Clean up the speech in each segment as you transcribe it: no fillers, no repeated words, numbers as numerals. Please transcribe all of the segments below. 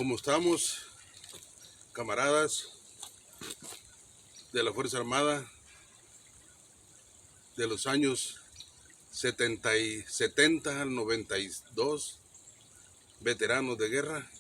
¿Cómo estamos, camaradas de la Fuerza Armada de los años 70 al 92, veteranos de guerra?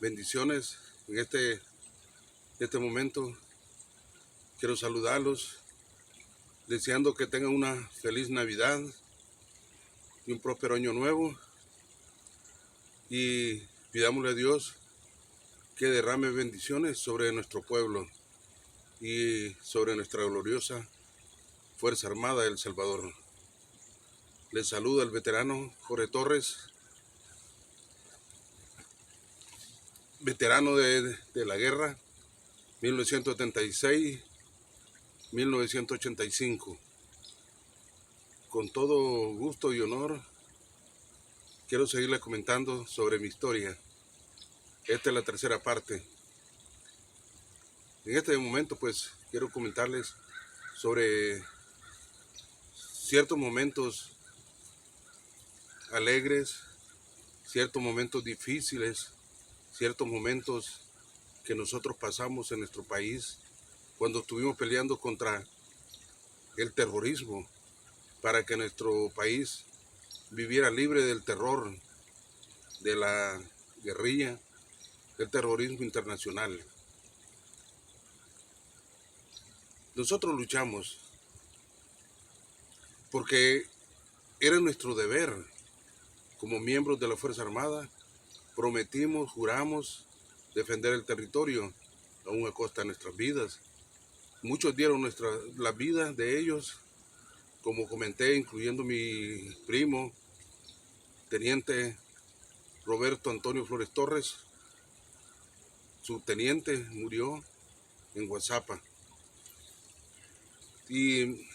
Bendiciones en este momento. Quiero saludarlos, deseando que tengan una feliz Navidad y un próspero año nuevo. Y pidámosle a Dios que derrame bendiciones sobre nuestro pueblo y sobre nuestra gloriosa Fuerza Armada de El Salvador. Les saluda el veterano Jorge Torres, veterano de la guerra 1976-1985. Con todo gusto y honor, quiero seguirles comentando sobre mi historia. Esta es la tercera parte. En este momento, pues, quiero comentarles sobre ciertos momentos alegres, ciertos momentos difíciles, ciertos momentos que nosotros pasamos en nuestro país cuando estuvimos peleando contra el terrorismo para que nuestro país viviera libre del terror, de la guerrilla, del terrorismo internacional. Nosotros luchamos porque era nuestro deber como miembros de la Fuerza Armada. Prometimos, juramos defender el territorio aún a costa de nuestras vidas. Muchos dieron la vida de ellos, como comenté, incluyendo mi primo, teniente Roberto Antonio Flores Torres. Su teniente murió en Guazapa. Y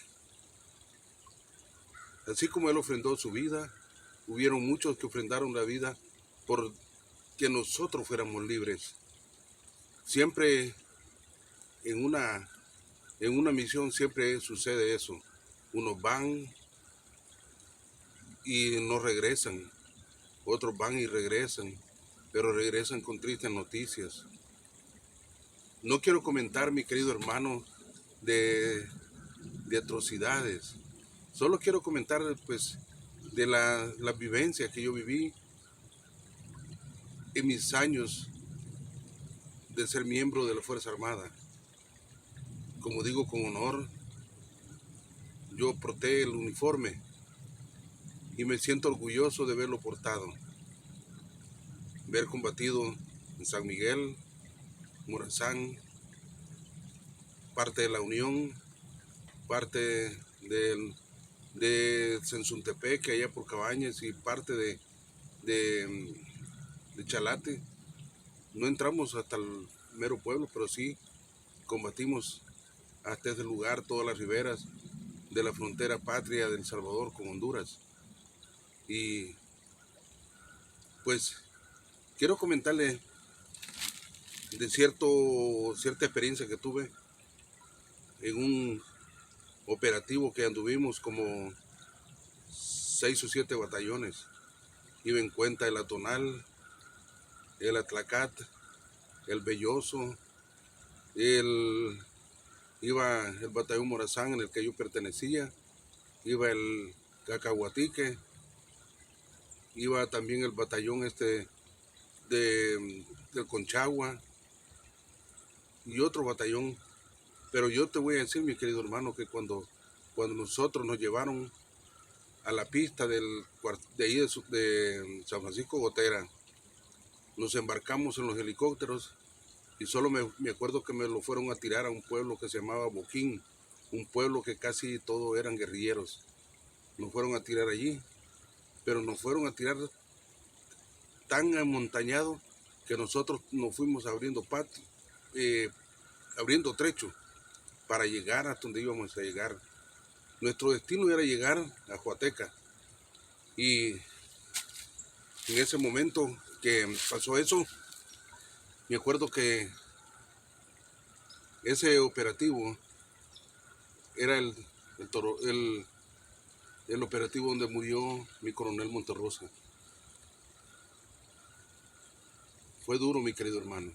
así como él ofrendó su vida, hubieron muchos que ofrendaron la vida por que nosotros fuéramos libres. Siempre en una misión siempre sucede eso. Unos van y no regresan, otros van y regresan, pero regresan con tristes noticias. No quiero comentar, mi querido hermano, de atrocidades. Solo quiero comentar, pues, de la vivencia que yo viví en mis años de ser miembro de la Fuerza Armada. Como digo con honor, yo porté el uniforme y me siento orgulloso de haberlo portado. Haber combatido en San Miguel, Morazán, parte de la Unión, parte de Sensuntepec, allá por Cabañas, y parte de Chalate. No entramos hasta el mero pueblo, pero sí combatimos hasta ese lugar, todas las riberas de la frontera patria de El Salvador con Honduras. Y pues quiero comentarle de cierta experiencia que tuve en un operativo que anduvimos como 6 o 7 batallones. Iba en cuenta el Atonal, el Atlacat, el Belloso, iba el batallón Morazán en el que yo pertenecía, iba el Cacahuatique, iba también el batallón del Conchagua y otro batallón. Pero yo te voy a decir, mi querido hermano, que cuando nosotros nos llevaron a la pista de ahí de San Francisco Gotera, nos embarcamos en los helicópteros y solo me acuerdo que me lo fueron a tirar a un pueblo que se llamaba Boquín, un pueblo que casi todos eran guerrilleros. Nos fueron a tirar allí, pero nos fueron a tirar tan amontañado que nosotros nos fuimos abriendo abriendo trecho para llegar hasta donde íbamos a llegar. Nuestro destino era llegar a Huateca. Y en ese momento que pasó eso, me acuerdo que ese operativo era el operativo donde murió mi coronel Monterrosa. fue duro, mi querido hermano,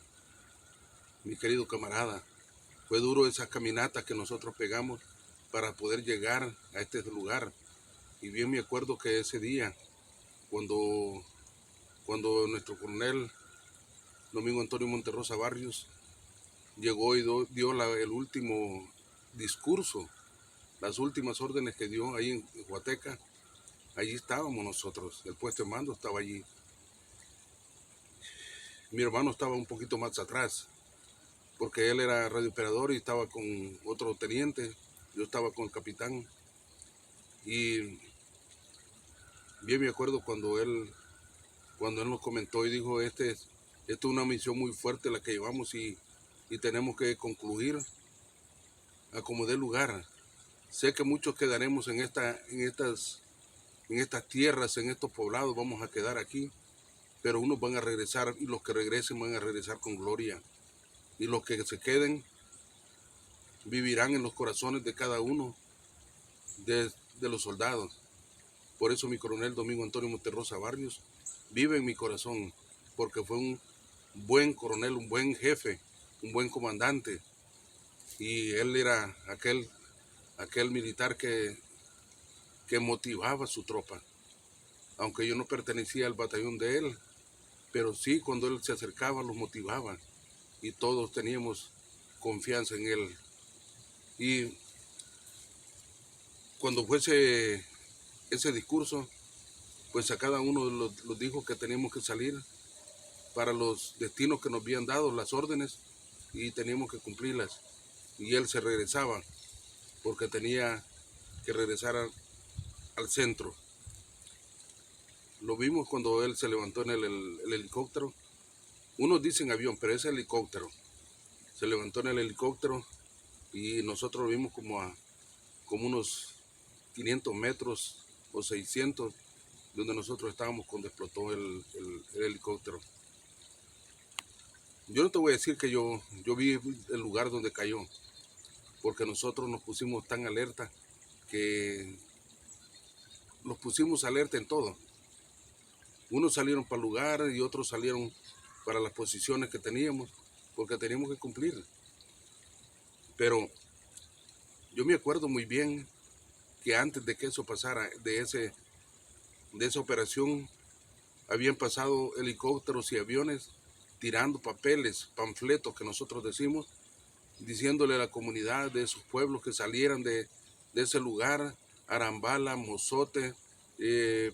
mi querido camarada. Fue duro esa caminata que nosotros pegamos para poder llegar a este lugar. Y bien me acuerdo que ese día, cuando nuestro coronel Domingo Antonio Monterrosa Barrios llegó y dio el último discurso, las últimas órdenes que dio ahí en Huateca, allí estábamos nosotros, el puesto de mando estaba allí. Mi hermano estaba un poquito más atrás, porque él era radiooperador y estaba con otro teniente, yo estaba con el capitán. Y bien me acuerdo cuando él nos comentó y dijo, esta es una misión muy fuerte la que llevamos y tenemos que concluir a como dé lugar. Sé que muchos quedaremos en estas tierras, en estos poblados, vamos a quedar aquí, pero unos van a regresar y los que regresen van a regresar con gloria. Y los que se queden vivirán en los corazones de cada uno de los soldados. Por eso mi coronel Domingo Antonio Monterrosa Barrios vive en mi corazón, porque fue un buen coronel, un buen jefe, un buen comandante. Y él era aquel militar que motivaba a su tropa. Aunque yo no pertenecía al batallón de él, pero sí cuando él se acercaba los motivaba y todos teníamos confianza en él. Y cuando fuese ese discurso, pues a cada uno los dijo que teníamos que salir para los destinos que nos habían dado, las órdenes, y teníamos que cumplirlas. Y él se regresaba, porque tenía que regresar al centro. Lo vimos cuando él se levantó en el helicóptero. Unos dicen avión, pero es helicóptero. Se levantó en el helicóptero y nosotros lo vimos como unos 500 metros o 600 donde nosotros estábamos cuando explotó el helicóptero. Yo no te voy a decir que yo vi el lugar donde cayó, porque nosotros nos pusimos tan alerta que nos pusimos alerta en todo. Unos salieron para el lugar y otros salieron para las posiciones que teníamos, porque teníamos que cumplir. Pero yo me acuerdo muy bien que antes de que eso pasara, de esa operación, habían pasado helicópteros y aviones tirando papeles, panfletos que nosotros decimos, diciéndole a la comunidad de esos pueblos que salieran de ese lugar, Arambala, Mozote,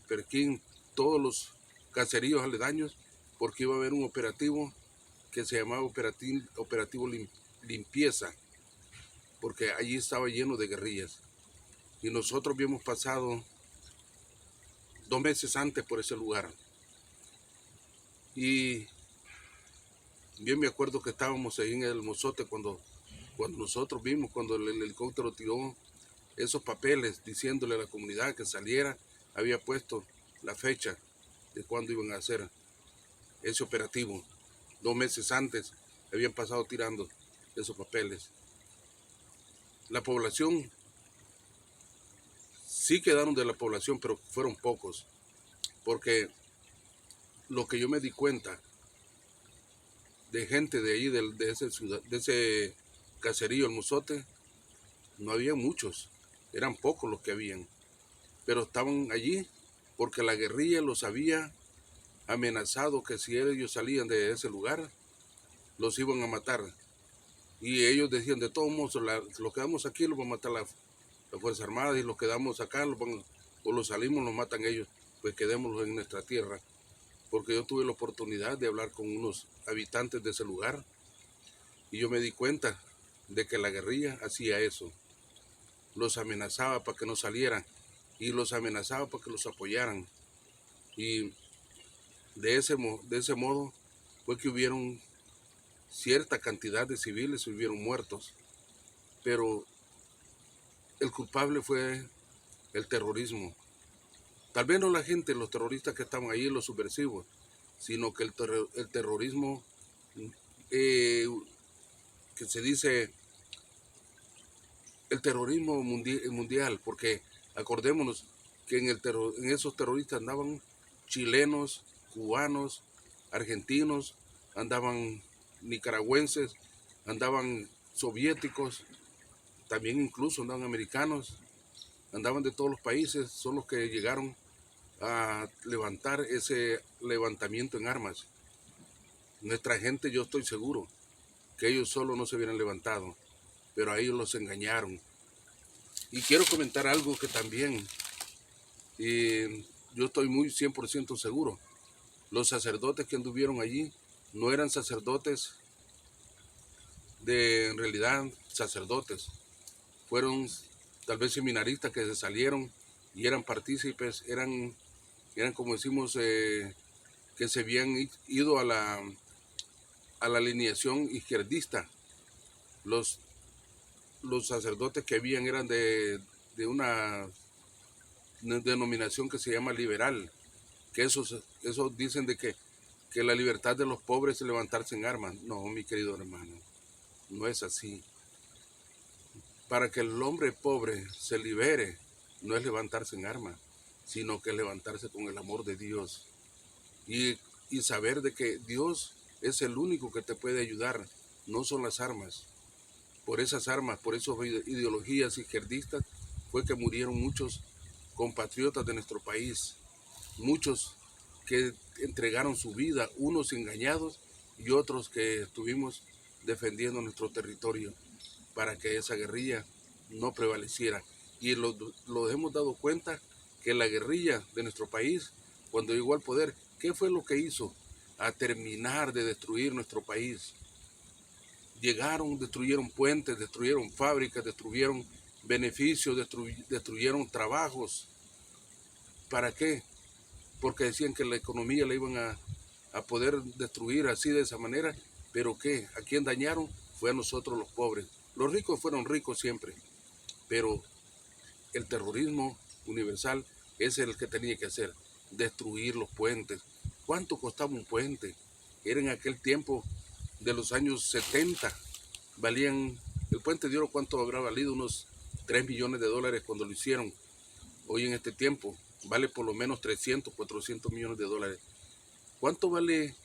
Perquín, todos los caseríos aledaños, porque iba a haber un operativo que se llamaba operativo Limpieza, porque allí estaba lleno de guerrillas. Y nosotros habíamos pasado 2 meses antes por ese lugar. Y bien me acuerdo que estábamos ahí en el Mozote cuando nosotros vimos, cuando el helicóptero tiró esos papeles diciéndole a la comunidad que saliera, había puesto la fecha de cuándo iban a hacer ese operativo. 2 meses antes habían pasado tirando esos papeles. La población, sí quedaron de la población, pero fueron pocos, porque lo que yo me di cuenta de gente de ahí, de ese caserío, el Mozote, no había muchos, eran pocos los que habían, pero estaban allí porque la guerrilla los había amenazado que si ellos salían de ese lugar, los iban a matar. Y ellos decían, de todos modos, los quedamos aquí, los va a matar la Fuerza Armada, y los quedamos acá, o los salimos, los matan ellos, pues quedémoslos en nuestra tierra. Porque yo tuve la oportunidad de hablar con unos habitantes de ese lugar, y yo me di cuenta de que la guerrilla hacía eso. Los amenazaba para que no salieran, y los amenazaba para que los apoyaran. Y de ese modo fue que hubieron cierta cantidad de civiles, hubieron muertos, pero el culpable fue el terrorismo. Tal vez no la gente, los terroristas que estaban ahí, los subversivos, sino que el terrorismo que se dice el terrorismo mundial, porque acordémonos que en esos terroristas andaban chilenos, cubanos, argentinos, andaban nicaragüenses, andaban soviéticos, también incluso andaban americanos, andaban de todos los países, son los que llegaron a levantar ese levantamiento en armas. Nuestra gente, yo estoy seguro que ellos solo no se hubieran levantado, pero a ellos los engañaron. Y quiero comentar algo que también yo estoy muy 100% seguro. Los sacerdotes que anduvieron allí no eran sacerdotes en realidad sacerdotes. Fueron tal vez seminaristas que se salieron y eran partícipes, eran como decimos, que se habían ido a la alineación izquierdista. Los sacerdotes que habían eran de una denominación que se llama liberal, que esos dicen de que la libertad de los pobres es levantarse en armas. No, mi querido hermano, no es así. Para que el hombre pobre se libere, no es levantarse en armas, sino que es levantarse con el amor de Dios y saber de que Dios es el único que te puede ayudar, no son las armas. Por esas armas, por esas ideologías izquierdistas, fue que murieron muchos compatriotas de nuestro país, muchos que entregaron su vida, unos engañados y otros que estuvimos defendiendo nuestro territorio para que esa guerrilla no prevaleciera. Y lo hemos dado cuenta que la guerrilla de nuestro país, cuando llegó al poder, ¿qué fue lo que hizo? A terminar de destruir nuestro país. Llegaron, destruyeron puentes, destruyeron fábricas, destruyeron beneficios, destruyeron trabajos. ¿Para qué? Porque decían que la economía la iban a poder destruir así de esa manera. ¿Pero qué? ¿A quién dañaron? Fue a nosotros los pobres. Los ricos fueron ricos siempre, pero el terrorismo universal es el que tenía que hacer, destruir los puentes. ¿Cuánto costaba un puente? Era en aquel tiempo de los años 70, valían, el puente de oro, ¿cuánto habrá valido? Unos 3 millones de dólares cuando lo hicieron. Hoy en este tiempo vale por lo menos 300, 400 millones de dólares. ¿Cuánto vale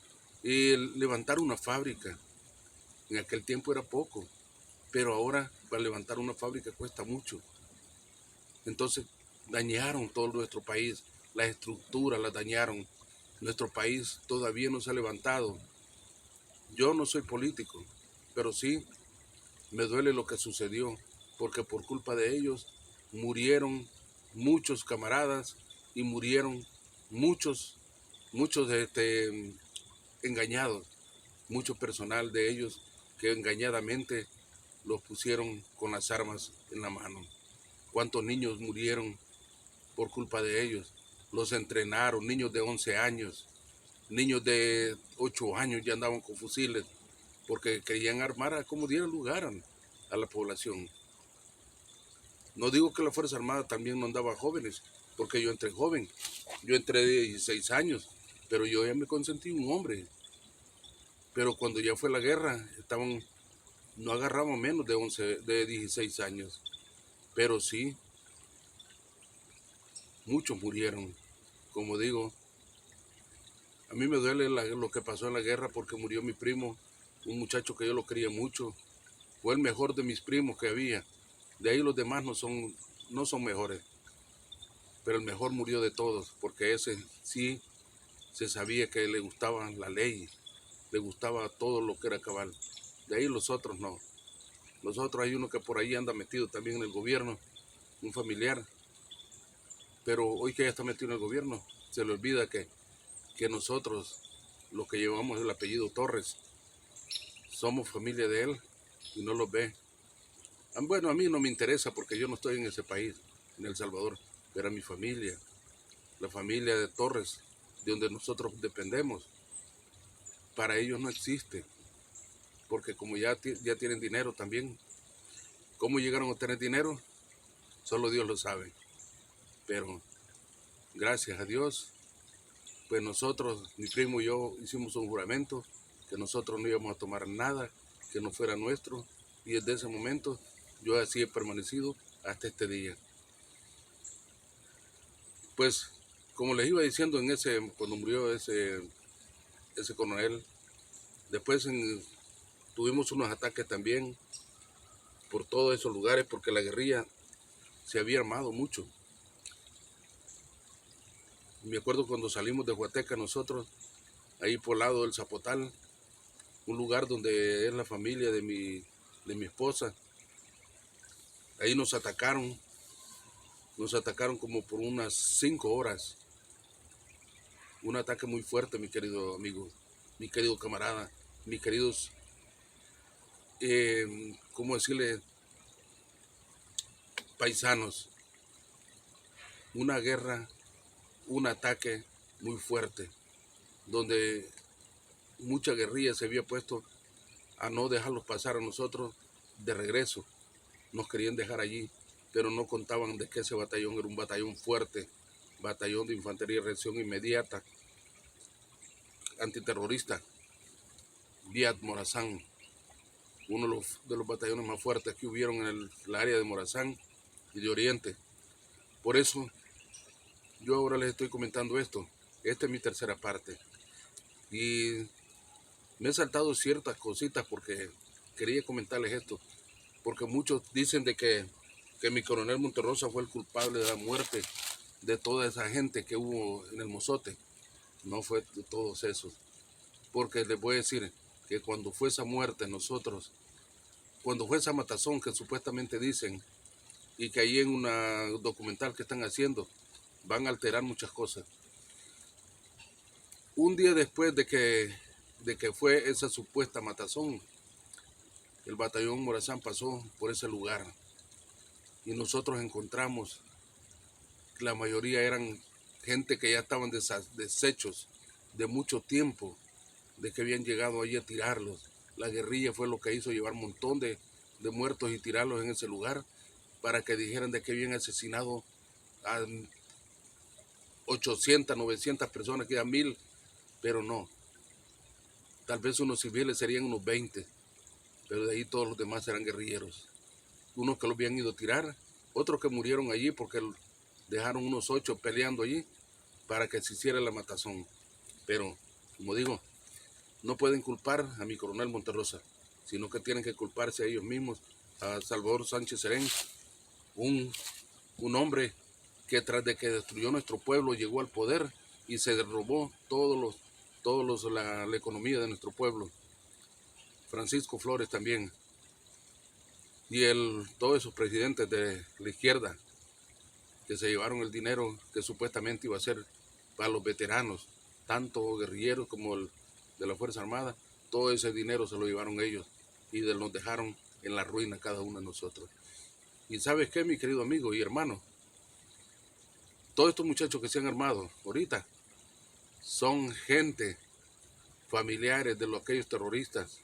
levantar una fábrica? En aquel tiempo era poco, pero ahora para levantar una fábrica cuesta mucho. Entonces dañaron todo nuestro país, las estructuras las dañaron. Nuestro país todavía no se ha levantado. Yo no soy político, pero sí me duele lo que sucedió, porque por culpa de ellos murieron muchos camaradas y murieron muchos engañados, mucho personal de ellos que engañadamente los pusieron con las armas en la mano. ¿Cuántos niños murieron por culpa de ellos? Los entrenaron, niños de 11 años, niños de 8 años ya andaban con fusiles porque querían armar a como diera lugar a la población. No digo que la Fuerza Armada también no andaba jóvenes, porque yo entré joven, yo entré de 16 años, pero yo ya me consentí un hombre. Pero cuando ya fue la guerra, no agarramos menos de 16 años, pero sí, muchos murieron. Como digo, a mí me duele lo que pasó en la guerra porque murió mi primo, un muchacho que yo lo quería mucho, fue el mejor de mis primos que había. De ahí los demás no son mejores, pero el mejor murió de todos, porque ese sí se sabía que le gustaba la ley, le gustaba todo lo que era cabal. De ahí los otros no. Los otros hay uno que por ahí anda metido también en el gobierno, un familiar, pero hoy que ya está metido en el gobierno, se le olvida que nosotros, los que llevamos el apellido Torres, somos familia de él y no lo ve. Bueno, a mí no me interesa porque yo no estoy en ese país, en El Salvador, pero a mi familia, la familia de Torres, de donde nosotros dependemos, para ellos no existe, porque como ya tienen dinero también, ¿cómo llegaron a tener dinero? Solo Dios lo sabe, pero gracias a Dios, pues nosotros, mi primo y yo, hicimos un juramento que nosotros no íbamos a tomar nada que no fuera nuestro, y desde ese momento yo así he permanecido hasta este día. Pues, como les iba diciendo cuando murió ese coronel, Después tuvimos unos ataques también por todos esos lugares porque la guerrilla se había armado mucho. Me acuerdo cuando salimos de Huateca nosotros, ahí por el lado del Zapotal, un lugar donde es la familia de mi esposa. Ahí nos atacaron como por unas 5 horas. Un ataque muy fuerte, mi querido amigo, mi querido camarada, mis queridos, ¿cómo decirle? Paisanos. Una guerra, un ataque muy fuerte, donde mucha guerrilla se había puesto a no dejarlos pasar a nosotros de regreso. Nos querían dejar allí, pero no contaban de que ese batallón era un batallón fuerte, batallón de infantería de reacción inmediata, antiterrorista, Viat Morazán, uno de los batallones más fuertes que hubieron en el área de Morazán y de Oriente. Por eso yo ahora les estoy comentando esto. Esta es mi tercera parte. Y me he saltado ciertas cositas porque quería comentarles esto. Porque muchos dicen de que mi coronel Monterrosa fue el culpable de la muerte de toda esa gente que hubo en el Mozote. No fue de todos esos. Porque les voy a decir que cuando fue esa muerte nosotros, cuando fue esa matazón que supuestamente dicen, y que ahí en una documental que están haciendo, van a alterar muchas cosas. Un día después de que fue esa supuesta matazón, el batallón Morazán pasó por ese lugar y nosotros encontramos que la mayoría eran gente que ya estaban deshechos de mucho tiempo, de que habían llegado allí a tirarlos. La guerrilla fue lo que hizo llevar un montón de muertos y tirarlos en ese lugar para que dijeran de que habían asesinado a 800, 900 personas, que eran 1000, pero no. Tal vez unos civiles serían unos 20, pero de ahí todos los demás eran guerrilleros. Unos que los habían ido a tirar, otros que murieron allí porque dejaron unos 8 peleando allí para que se hiciera la matazón. Pero, como digo, no pueden culpar a mi coronel Monterrosa, sino que tienen que culparse a ellos mismos, a Salvador Sánchez Serén, un hombre que tras de que destruyó nuestro pueblo llegó al poder y se robó la economía de nuestro pueblo. Francisco Flores también. Y todos esos presidentes de la izquierda que se llevaron el dinero que supuestamente iba a ser para los veteranos, tanto guerrilleros como el de la Fuerza Armada, todo ese dinero se lo llevaron ellos y nos dejaron en la ruina cada uno de nosotros. Y ¿sabes qué, mi querido amigo y hermano? Todos estos muchachos que se han armado ahorita son gente, familiares de aquellos terroristas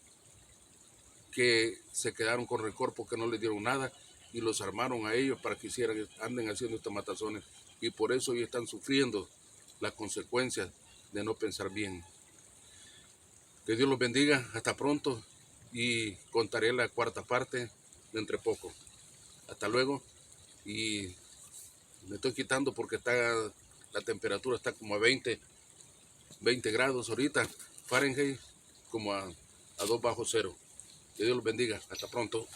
que se quedaron con rencor porque no les dieron nada y los armaron a ellos para que anden haciendo estas matazones. Y por eso ellos están sufriendo las consecuencias de no pensar bien. Que Dios los bendiga, hasta pronto, y contaré la cuarta parte de entre poco. Hasta luego, y me estoy quitando porque la temperatura está como a 20 grados ahorita, Fahrenheit, como a 2 bajo cero. Que Dios los bendiga, hasta pronto.